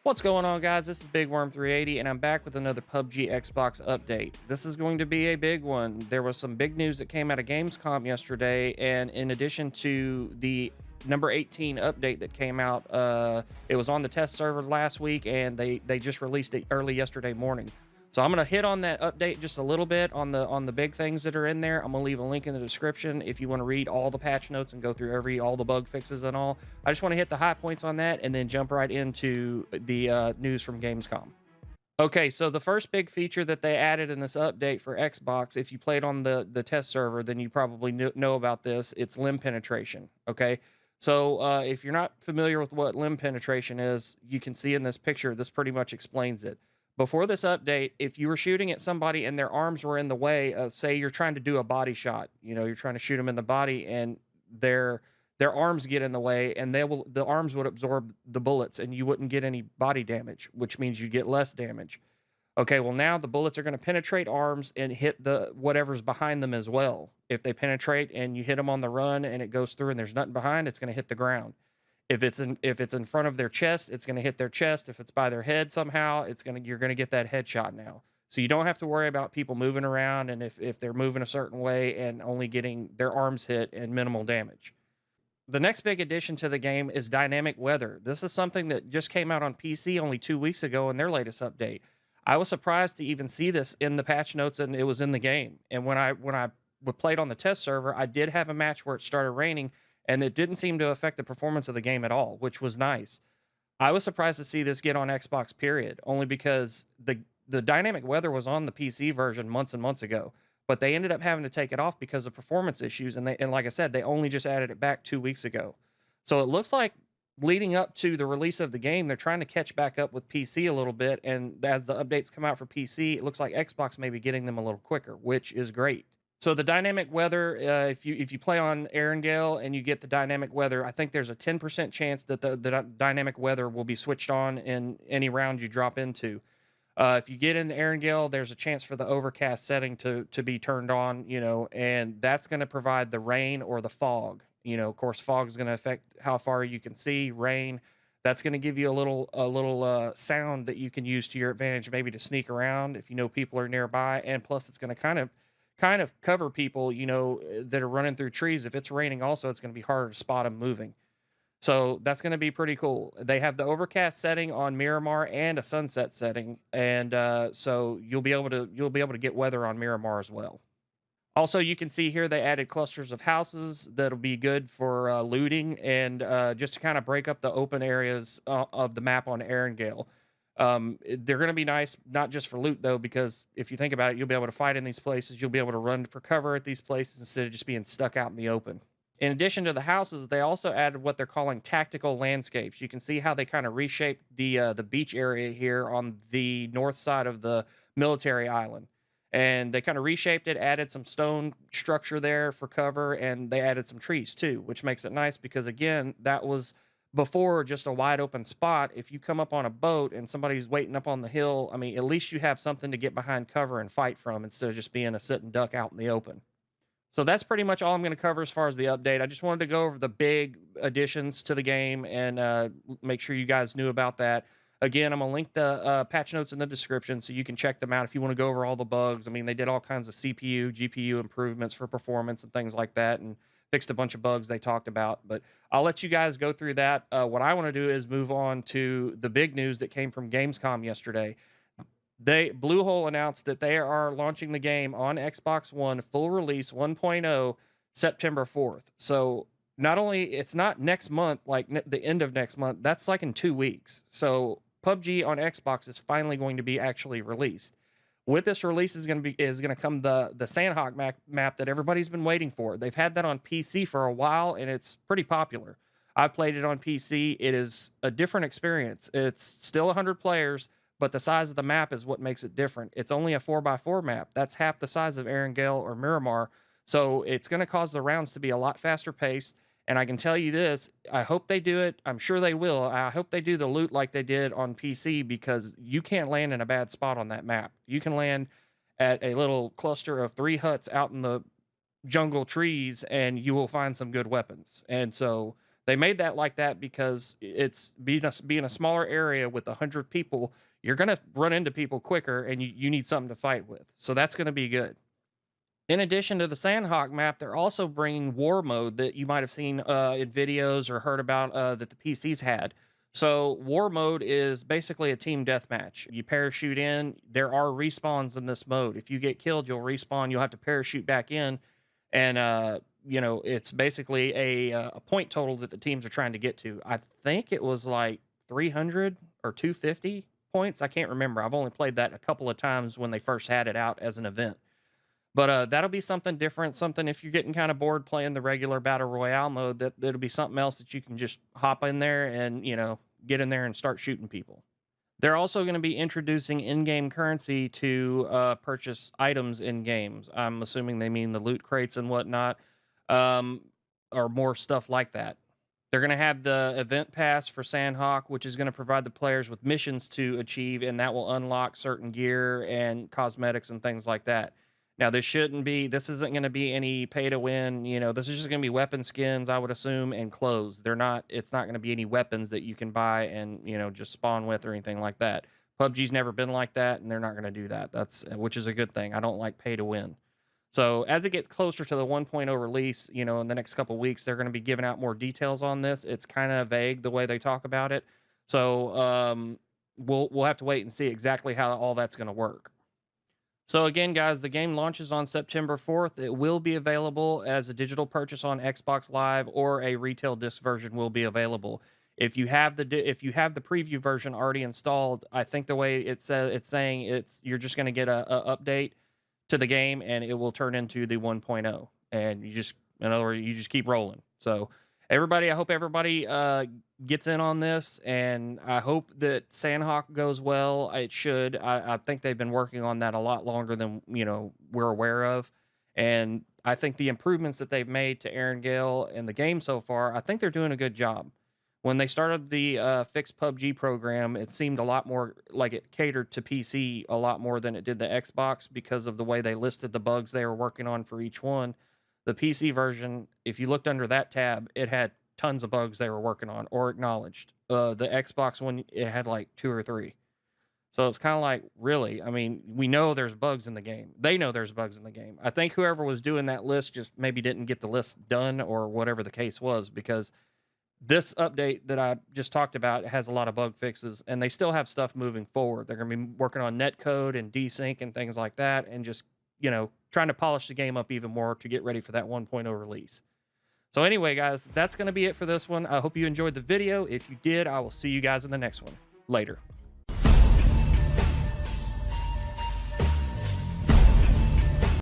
What's going on, guys? This is Big Worm 380, and I'm back with another PUBG Xbox update. This is going to be a big one. There was some big news that came out of Gamescom yesterday, and in addition to the number 18 update that came out, it was on the test server last week, and they just released it early yesterday morning. So I'm going to hit on that update just a little bit on the big things that are in there. I'm going to leave a link in the description if you want to read all the patch notes and go through all the bug fixes and all. I just want to hit the high points on that and then jump right into the news from Gamescom. Okay, so the first big feature that they added in this update for Xbox, if you played on the test server, then you probably know about this. It's limb penetration. Okay, so if you're not familiar with what limb penetration is, you can see in this picture, this pretty much explains it. Before this update, if you were shooting at somebody and their arms were in the way of, say, you're trying to do a body shot, you're trying to shoot them in the body, and their arms get in the way, and the arms would absorb the bullets, and you wouldn't get any body damage, which means you get less damage. Okay, well, now the bullets are going to penetrate arms and hit the whatever's behind them as well. If they penetrate and you hit them on the run and it goes through and there's nothing behind, it's going to hit the ground. If it's in front of their chest, it's going to hit their chest. If it's by their head somehow, you're going to get that headshot now. So you don't have to worry about people moving around, and if they're moving a certain way and only getting their arms hit and minimal damage. The next big addition to the game is dynamic weather. This is something that just came out on PC only 2 weeks ago in their latest update. I was surprised to even see this in the patch notes, and it was in the game. And when I played on the test server, I did have a match where it started raining, and it didn't seem to affect the performance of the game at all, which was nice. I was surprised to see this get on Xbox, period, only because the dynamic weather was on the PC version months and months ago, but they ended up having to take it off because of performance issues, and like I said, they only just added it back 2 weeks ago. So it looks like leading up to the release of the game, they're trying to catch back up with PC a little bit, and as the updates come out for PC, it looks like Xbox may be getting them a little quicker, which is great. So the dynamic weather, if you play on Erangel and you get the dynamic weather, I think there's a 10% chance that the dynamic weather will be switched on in any round you drop into. If you get in Erangel, there's a chance for the overcast setting to be turned on, and that's going to provide the rain or the fog. Of course, fog is going to affect how far you can see. Rain, that's going to give you a little sound that you can use to your advantage, maybe to sneak around if you know people are nearby, and plus it's going to kind of cover people, that are running through trees. If it's raining also, it's going to be harder to spot them moving. So that's going to be pretty cool. They have the overcast setting on Miramar and a sunset setting, and so you'll be able to get weather on Miramar as well. Also, you can see here they added clusters of houses that'll be good for looting and just to kind of break up the open areas of the map on Erangel. They're going to be nice, not just for loot though, because if you think about it, you'll be able to fight in these places. You'll be able to run for cover at these places instead of just being stuck out in the open. In addition to the houses, they also added what they're calling tactical landscapes. You can see how they kind of reshaped the beach area here on the north side of the military island. And they kind of reshaped it, added some stone structure there for cover, and they added some trees too, which makes it nice because, again, that was before just a wide open spot. If you come up on a boat and somebody's waiting up on the hill, I mean, at least you have something to get behind cover and fight from instead of just being a sitting duck out in the open. So that's pretty much all I'm going to cover as far as the update. I just wanted to go over the big additions to the game and make sure you guys knew about that. Again, I'm going to link the patch notes in the description so you can check them out if you want to go over all the bugs. I mean, they did all kinds of CPU, GPU improvements for performance and things like that, and fixed a bunch of bugs they talked about. But I'll let you guys go through that. What I want to do is move on to the big news that came from Gamescom yesterday. Bluehole announced that they are launching the game on Xbox One full release 1.0 September 4th. So not only it's not next month, like the end of next month, that's like in 2 weeks. So PUBG on Xbox is finally going to be actually released. With this release is going to come the Sandhawk map that everybody's been waiting for. They've had that on PC for a while, and it's pretty popular. I've played it on PC. It is a different experience. It's still 100 players, but the size of the map is what makes it different. It's only a 4x4 map. That's half the size of Erangel or Miramar. So it's going to cause the rounds to be a lot faster paced. And I can tell you this, I hope they do it. I'm sure they will. I hope they do the loot like they did on PC, because you can't land in a bad spot on that map. You can land at a little cluster of 3 huts out in the jungle trees, and you will find some good weapons. And so They made that like that because it's being a smaller area with 100 people, you're going to run into people quicker and you need something to fight with. So that's going to be good. In addition to the Sandhawk map, they're also bringing war mode that you might have seen in videos or heard about that the PCs had. So war mode is basically a team deathmatch. You parachute in. There are respawns in this mode. If you get killed, you'll respawn. You'll have to parachute back in, and it's basically a point total that the teams are trying to get to. I think it was like 300 or 250 points. I can't remember. I've only played that a couple of times when they first had it out as an event. But that'll be something different. Something if you're getting kind of bored playing the regular battle royale mode, that'll be something else that you can just hop in there and get in there and start shooting people. They're also going to be introducing in-game currency to purchase items in games. I'm assuming they mean the loot crates and whatnot, um, or more stuff like that. They're going to have the event pass for Sandhawk, which is going to provide the players with missions to achieve, and that will unlock certain gear and cosmetics and things like that. Now, this isn't going to be any pay to win. This is just going to be weapon skins, I would assume, and clothes. It's not going to be any weapons that you can buy and, just spawn with or anything like that. PUBG's never been like that, and they're not going to do that. Which is a good thing. I don't like pay to win. So as it gets closer to the 1.0 release, in the next couple of weeks, they're going to be giving out more details on this. It's kind of vague the way they talk about it. So we'll have to wait and see exactly how all that's going to work. So again, guys, the game launches on September 4th. It will be available as a digital purchase on Xbox Live, or a retail disc version will be available. If you have the preview version already installed, I think the way it's saying you're just going to get a update to the game and it will turn into the 1.0, and in other words, you just keep rolling. So I hope everybody gets in on this, and I hope that Sandhawk goes well. It should. I think they've been working on that a lot longer than we're aware of, and I think the improvements that they've made to Aaron Gale and the game so far, I think they're doing a good job. When they started the fixed PUBG program, it seemed a lot more like it catered to PC a lot more than it did the Xbox, because of the way they listed the bugs they were working on for each one. The PC version, if you looked under that tab, it had tons of bugs they were working on or acknowledged. The Xbox one, it had like 2 or 3. So it's kind of like, really? I mean, we know there's bugs in the game. They know there's bugs in the game. I think whoever was doing that list just maybe didn't get the list done, or whatever the case was, because this update that I just talked about has a lot of bug fixes, and they still have stuff moving forward. They're going to be working on netcode and desync and things like that, and just, trying to polish the game up even more to get ready for that 1.0 release. So anyway, guys, that's going to be it for this one. I hope you enjoyed the video. If you did, I will see you guys in the next one. Later.